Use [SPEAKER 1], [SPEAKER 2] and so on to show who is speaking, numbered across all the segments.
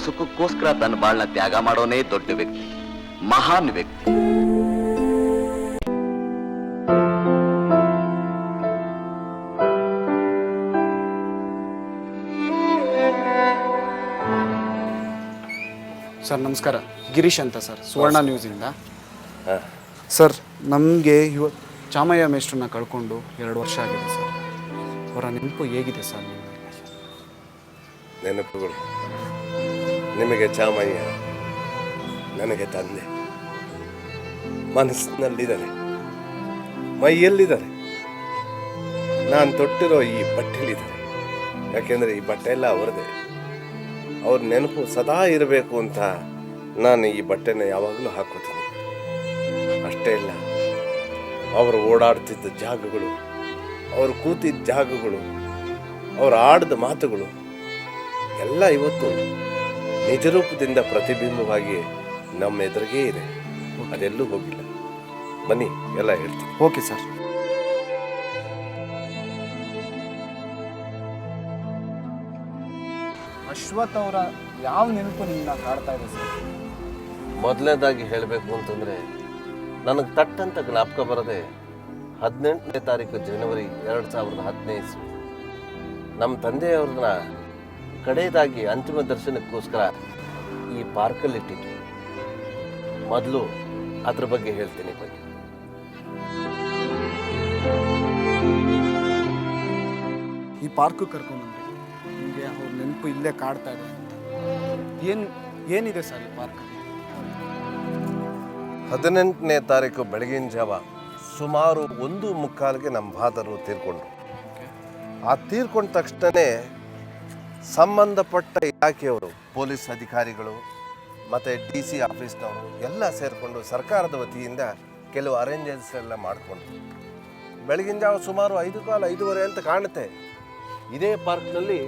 [SPEAKER 1] ಸುಖಕ್ಕೋಸ್ಕರ ತನ್ನ ಬಾಳ್ನ ತ್ಯಾಗ ಮಾಡೋನೇ ದೊಡ್ಡ ವ್ಯಕ್ತಿ, ಮಹಾನ್ ವ್ಯಕ್ತಿ.
[SPEAKER 2] ಸರ್ ನಮಸ್ಕಾರ, ಗಿರೀಶ್ ಅಂತ ಸರ್, ಸುವರ್ಣ ನ್ಯೂಸಿಂದ. ಸರ್ ನಮಗೆ ಇವತ್ತು ಚಾಮಯ್ಯ ಮೇಷ್ಟ್ರನ್ನ ಕಳ್ಕೊಂಡು 2 ವರ್ಷ ಆಗಿದೆ ಸರ್. ಅವರ ನೆನಪು ಹೇಗಿದೆ ಸರ್?
[SPEAKER 3] ನೆನಪುಗಳು ನಿಮಗೆ ಚಾಮಯ್ಯ, ನನಗೆ ತಂದೆ. ಮನಸ್ಸಿನಲ್ಲಿದ್ದಾರೆ, ಮೈಯಲ್ಲಿದ್ದಾರೆ. ನಾನು ತೊಟ್ಟಿರೋ ಈ ಬಟ್ಟೆಲಿದ್ದಾರೆ. ಯಾಕೆಂದರೆ ಈ ಬಟ್ಟೆ ಎಲ್ಲ ಅವರದೇ. ಅವ್ರ ನೆನಪು ಸದಾ ಇರಬೇಕು ಅಂತ ನಾನು ಈ ಬಟ್ಟೆನ ಯಾವಾಗಲೂ ಹಾಕೋತೀನಿ. ಅಷ್ಟೇ ಇಲ್ಲ, ಅವರು ಓಡಾಡ್ತಿದ್ದ ಜಾಗಗಳು, ಅವರು ಕೂತಿದ್ದ ಜಾಗಗಳು, ಅವರು ಆಡಿದ ಮಾತುಗಳು ಎಲ್ಲ ಇವತ್ತು ನಿಜರೂಪದಿಂದ ಪ್ರತಿಬಿಂಬವಾಗಿ ನಮ್ಮ ಎದುರಿಗೆ ಇದೆ. ಅದೆಲ್ಲೂ ಹೋಗಿಲ್ಲ. ಬನ್ನಿ ಎಲ್ಲ ಹೇಳ್ತೀನಿ.
[SPEAKER 2] Okay sir. ಅಶ್ವಥ್ ಅವರ ಯಾವ ನೆನಪು ನಿಮ್ಮನ್ನ ಕಾಡ್ತಾ ಇದೆ ಸರ್?
[SPEAKER 3] ಮೊದಲನೇದಾಗಿ ಹೇಳಬೇಕು ಅಂತಂದರೆ, ನನಗೆ ತಟ್ಟಂತ ಜ್ಞಾಪಕ ಬರದೆ 18ನೇ ತಾರೀಕು ಜನವರಿ 2015 ನಮ್ಮ ತಂದೆಯವ್ರನ್ನ ಕಡೆಯದಾಗಿ ಅಂತಿಮ ದರ್ಶನಕ್ಕೋಸ್ಕರ ಈ ಪಾರ್ಕಲ್ಲಿ ಇಟ್ಟಿದ್ವಿ. ಮೊದಲು ಅದ್ರ ಬಗ್ಗೆ ಹೇಳ್ತೀನಿ. ಬನ್ನಿ.
[SPEAKER 2] ಈ ಪಾರ್ಕು ಕರ್ಕೊಂಡ್ಬಂದ್ರಿ, ನಿಮಗೆ ಅವ್ರ ನೆನಪು ಇಲ್ಲೇ ಕಾಡ್ತಾ ಇದೆ. ಏನಿದೆ ಸರ್ ಈ ಪಾರ್ಕ್?
[SPEAKER 3] 18ನೇ ತಾರೀಕು ಬೆಳಗಿನ ಜಾವ ಸುಮಾರು 1:15ಗೆ ನಮ್ಮ ಫಾದರು ತೀರ್ಕೊಂಡ್ರು. ಆ ತೀರ್ಕೊಂಡ ತಕ್ಷಣವೇ ಸಂಬಂಧಪಟ್ಟ ಇಲಾಖೆಯವರು, ಪೊಲೀಸ್ ಅಧಿಕಾರಿಗಳು ಮತ್ತು DC ಆಫೀಸ್ನವರು ಎಲ್ಲ ಸೇರಿಕೊಂಡು ಸರ್ಕಾರದ ವತಿಯಿಂದ ಕೆಲವು ಅರೇಂಜಸ್ ಎಲ್ಲ ಮಾಡಿಕೊಂಡು ಬೆಳಗಿನ ಜಾವ ಸುಮಾರು 5:15 ಅಂತ ಕಾಣುತ್ತೆ. ಇದೇ ಪಾರ್ಕ್ನಲ್ಲಿ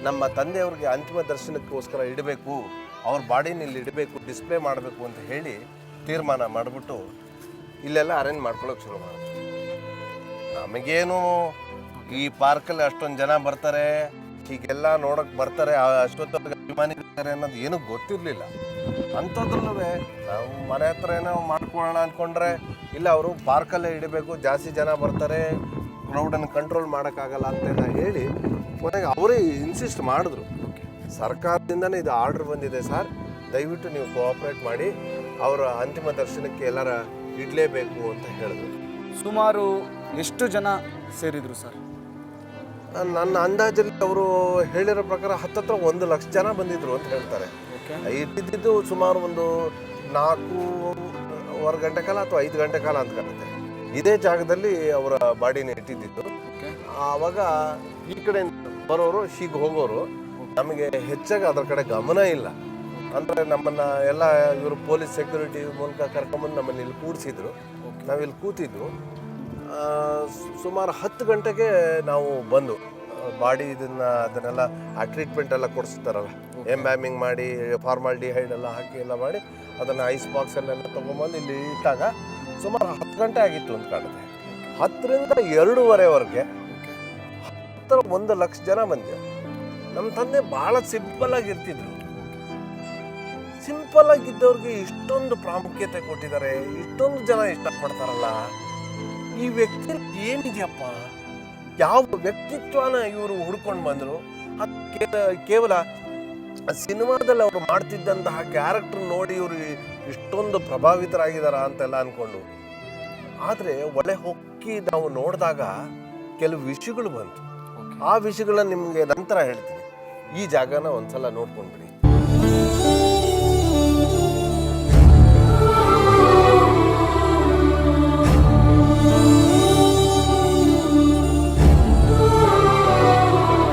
[SPEAKER 3] ನಮ್ಮ ತಂದೆಯವ್ರಿಗೆ ಅಂತಿಮ ದರ್ಶನಕ್ಕೋಸ್ಕರ ಇಡಬೇಕು, ಅವ್ರ ಬಾಡಿನ ಇಲ್ಲಿ ಇಡಬೇಕು, ಡಿಸ್ಪ್ಲೇ ಮಾಡಬೇಕು ಅಂತ ಹೇಳಿ ತೀರ್ಮಾನ ಮಾಡಿಬಿಟ್ಟು ಇಲ್ಲೆಲ್ಲ ಅರೇಂಜ್ ಮಾಡ್ಕೊಳ್ಳೋಕೆ ಶುರು ಮಾಡಿದ್ರು. ನಮಗೇನು ಈ ಪಾರ್ಕಲ್ಲಿ ಅಷ್ಟೊಂದು ಜನ ಬರ್ತಾರೆ, ಹೀಗೆಲ್ಲ ನೋಡೋಕೆ ಬರ್ತಾರೆ, ಅಷ್ಟೊತ್ತು ಅಭಿಮಾನಿಗಳಿದ್ದಾರೆ ಅನ್ನೋದು ಏನೂ ಗೊತ್ತಿರಲಿಲ್ಲ. ಅಂಥದ್ರಲ್ಲೂ ನಾವು ಮನೆ ಹತ್ರ ಏನೋ ಮಾಡ್ಕೊಳ್ಳೋಣ ಅಂದ್ಕೊಂಡ್ರೆ ಇಲ್ಲ, ಅವರು ಪಾರ್ಕಲ್ಲೇ ಇಡಬೇಕು, ಜಾಸ್ತಿ ಜನ ಬರ್ತಾರೆ, ಕ್ರೌಡನ್ನು ಕಂಟ್ರೋಲ್ ಮಾಡೋಕ್ಕಾಗಲ್ಲ ಅಂತೆಲ್ಲ ಹೇಳಿ ಕೊನೆಗೆ ಅವರೇ ಇನ್ಸಿಸ್ಟ್ ಮಾಡಿದ್ರು. ಸರ್ಕಾರದಿಂದನೇ ಇದು ಆರ್ಡರ್ ಬಂದಿದೆ ಸರ್, ದಯವಿಟ್ಟು ನೀವು ಕೋಆಪ್ರೇಟ್ ಮಾಡಿ, ಅವರ ಅಂತಿಮ ದರ್ಶನಕ್ಕೆ ಎಲ್ಲರ ಇಡಲೇಬೇಕು ಅಂತ ಹೇಳಿದ್ರು.
[SPEAKER 2] ಸುಮಾರು ಎಷ್ಟು ಜನ ಸೇರಿದ್ರು ಸರ್?
[SPEAKER 3] ನನ್ನ ಅಂದಾಜಲ್ಲಿ ಅವರು ಹೇಳಿರೋ ಪ್ರಕಾರ 1 ಲಕ್ಷ ಜನ ಬಂದಿದ್ರು ಅಂತ ಹೇಳ್ತಾರೆ. ಇಟ್ಟಿದ್ದು ಸುಮಾರು ಒಂದು 4.25 ಗಂಟೆ ಕಾಲ ಅಥವಾ 5 ಗಂಟೆ ಕಾಲ ಅಂತ ಕಾಣುತ್ತೆ. ಇದೇ ಜಾಗದಲ್ಲಿ ಅವರ ಬಾಡಿನ ಇಟ್ಟಿದ್ದು. ಆವಾಗ ಈ ಕಡೆ ಬರೋರು ಹೀಗೆ ಹೋಗೋರು, ನಮಗೆ ಹೆಚ್ಚಾಗಿ ಅದರ ಕಡೆ ಗಮನ ಇಲ್ಲ. ಅಂದರೆ ನಮ್ಮನ್ನು ಎಲ್ಲ ಇವರು ಪೊಲೀಸ್ ಸೆಕ್ಯೂರಿಟಿ ಮೂಲಕ ಕರ್ಕೊಂಬಂದು ನಮ್ಮನ್ನು ಇಲ್ಲಿ ಕೂಡಿಸಿದ್ರು. ನಾವಿಲ್ಲಿ ಕೂತಿದ್ವು. ಸುಮಾರು 10 ಗಂಟೆಗೆ ನಾವು ಬಂದು ಬಾಡಿ ಅದನ್ನೆಲ್ಲ ಆ ಟ್ರೀಟ್ಮೆಂಟ್ ಎಲ್ಲ ಕೊಡಿಸ್ತಾರಲ್ಲ, ಎಂಬ್ಯಾಮಿಂಗ್ ಮಾಡಿ ಫಾರ್ಮಾಲ್ಡಿಹೈಡ್ ಎಲ್ಲ ಹಾಕಿ ಎಲ್ಲ ಮಾಡಿ ಅದನ್ನು ಐಸ್ ಬಾಕ್ಸಲ್ಲೆಲ್ಲ ತೊಗೊಂಬಂದು ಇಲ್ಲಿ ಇಟ್ಟಾಗ ಸುಮಾರು 10 ಗಂಟೆ ಆಗಿತ್ತು ಅಂತ ಕಾಣುತ್ತೆ. 10ರಿಂದ 2:15ವರೆಗೆ 1 ಲಕ್ಷ ಜನ ಬಂದಿದ್ದಾರೆ. ನಮ್ಮ ತಂದೆ ಭಾಳ ಸಿಂಪಲ್ ಆಗಿರ್ತಿದ್ರು. ಸಿಂಪಲ್ ಆಗಿದ್ದವ್ರಿಗೆ ಇಷ್ಟೊಂದು ಪ್ರಾಮುಖ್ಯತೆ ಕೊಟ್ಟಿದ್ದಾರೆ, ಇಷ್ಟೊಂದು ಜನ ಇಷ್ಟಪಡ್ತಾರಲ್ಲ. ಈ ವ್ಯಕ್ತಿ ಏನಿದೆಯಪ್ಪ, ಯಾವ ವ್ಯಕ್ತಿತ್ವನ ಇವರು ಹುಡ್ಕೊಂಡು ಬಂದರು? ಅದು ಕೇವಲ ಸಿನಿಮಾದಲ್ಲಿ ಅವರು ಮಾಡ್ತಿದ್ದಂತಹ ಕ್ಯಾರೆಕ್ಟರ್ ನೋಡಿ ಇವರು ಇಷ್ಟೊಂದು ಪ್ರಭಾವಿತರಾಗಿದ್ದಾರ ಅಂತೆಲ್ಲ ಅಂದ್ಕೊಂಡು. ಆದರೆ ಒಳ್ಳೆ ಹೊಕ್ಕಿ ನಾವು ನೋಡಿದಾಗ ಕೆಲವು ವಿಷಯಗಳು ಬಂತು. ಆ ವಿಷಯಗಳನ್ನ ನಿಮಗೆ ನಂತರ ಹೇಳ್ತೀನಿ. ಈ ಜಾಗನ ಒಂದ್ಸಲ ನೋಡ್ಕೊಂಡ್ಬಿಡಿ.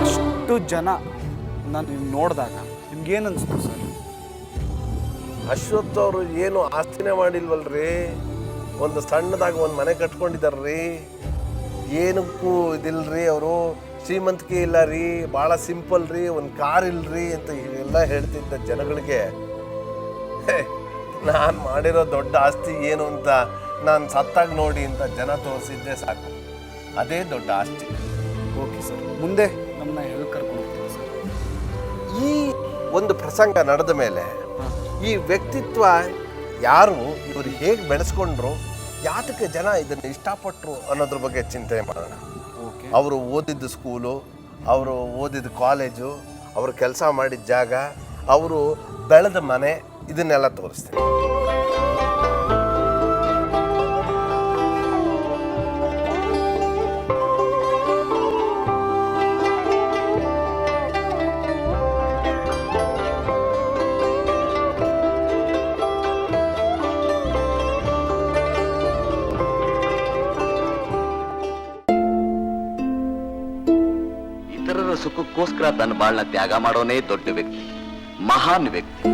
[SPEAKER 2] ಅಷ್ಟು ಜನ ನಾನು ನೋಡಿದಾಗ ನಿಮ್ಗೇನು ಅನಿಸ್ತು ಸರ್?
[SPEAKER 3] ಅಶ್ವಥ್ ಅವರು ಏನು ಆಸ್ತಿನೇ ಮಾಡಿಲ್ವಲ್ರಿ, ಒಂದು ಸಣ್ಣದಾಗಿ ಒಂದು ಮನೆ ಕಟ್ಕೊಂಡಿದ್ದಾರ್ರಿ, ಏನಕ್ಕೂ ಇದಿಲ್ರಿ. ಅವರು ಶ್ರೀಮಂತಿಕೆ ಇಲ್ಲ ರೀ, ಭಾಳ ಸಿಂಪಲ್ ರೀ, ಒಂದು ಕಾರ್ ಇಲ್ರಿ ಅಂತ ಇವೆಲ್ಲ ಹೇಳ್ತಿದ್ದ ಜನಗಳಿಗೆ ನಾನು ಮಾಡಿರೋ ದೊಡ್ಡ ಆಸ್ತಿ ಏನು ಅಂತ ನಾನು ಸತ್ತಾಗ ನೋಡಿ ಅಂತ ಜನ ತೋರಿಸಿದ್ದೆ ಸಾಕು. ಅದೇ ದೊಡ್ಡ ಆಸ್ತಿ.
[SPEAKER 2] ಓಕೆ ಸರ್, ಮುಂದೆ ನಮ್ಮನ್ನ ಎಲ್ಲಿ ಕರ್ಕೊಂಡು ಹೋಗ್ತೀವಿ ಸರ್?
[SPEAKER 3] ಈ ಒಂದು ಪ್ರಸಂಗ ನಡೆದ ಮೇಲೆ ಈ ವ್ಯಕ್ತಿತ್ವ ಯಾರು, ಇವರು ಹೇಗೆ ಬೆಳೆಸ್ಕೊಂಡ್ರು, ಯಾತಕ್ಕೆ ಜನ ಇದನ್ನು ಇಷ್ಟಪಟ್ಟರು ಅನ್ನೋದ್ರ ಬಗ್ಗೆ ಚಿಂತನೆ ಮಾಡೋಣ.
[SPEAKER 2] ಓಕೆ.
[SPEAKER 3] ಅವರು ಓದಿದ್ದು ಸ್ಕೂಲು, ಅವರು ಓದಿದ ಕಾಲೇಜು, ಅವರು ಕೆಲಸ ಮಾಡಿದ ಜಾಗ, ಅವರು ಬೆಳೆದ ಮನೆ, ಇದನ್ನೆಲ್ಲ ತೋರಿಸ್ತೀನಿ.
[SPEAKER 1] ಇತರರ ಸುಖಕ್ಕೋಸ್ಕರ ತನ್ನ ಬಾಳ್ನ ತ್ಯಾಗ ಮಾಡೋನೇ ದೊಡ್ಡ ವ್ಯಕ್ತಿ, ಮಹಾನ್ ವ್ಯಕ್ತಿ.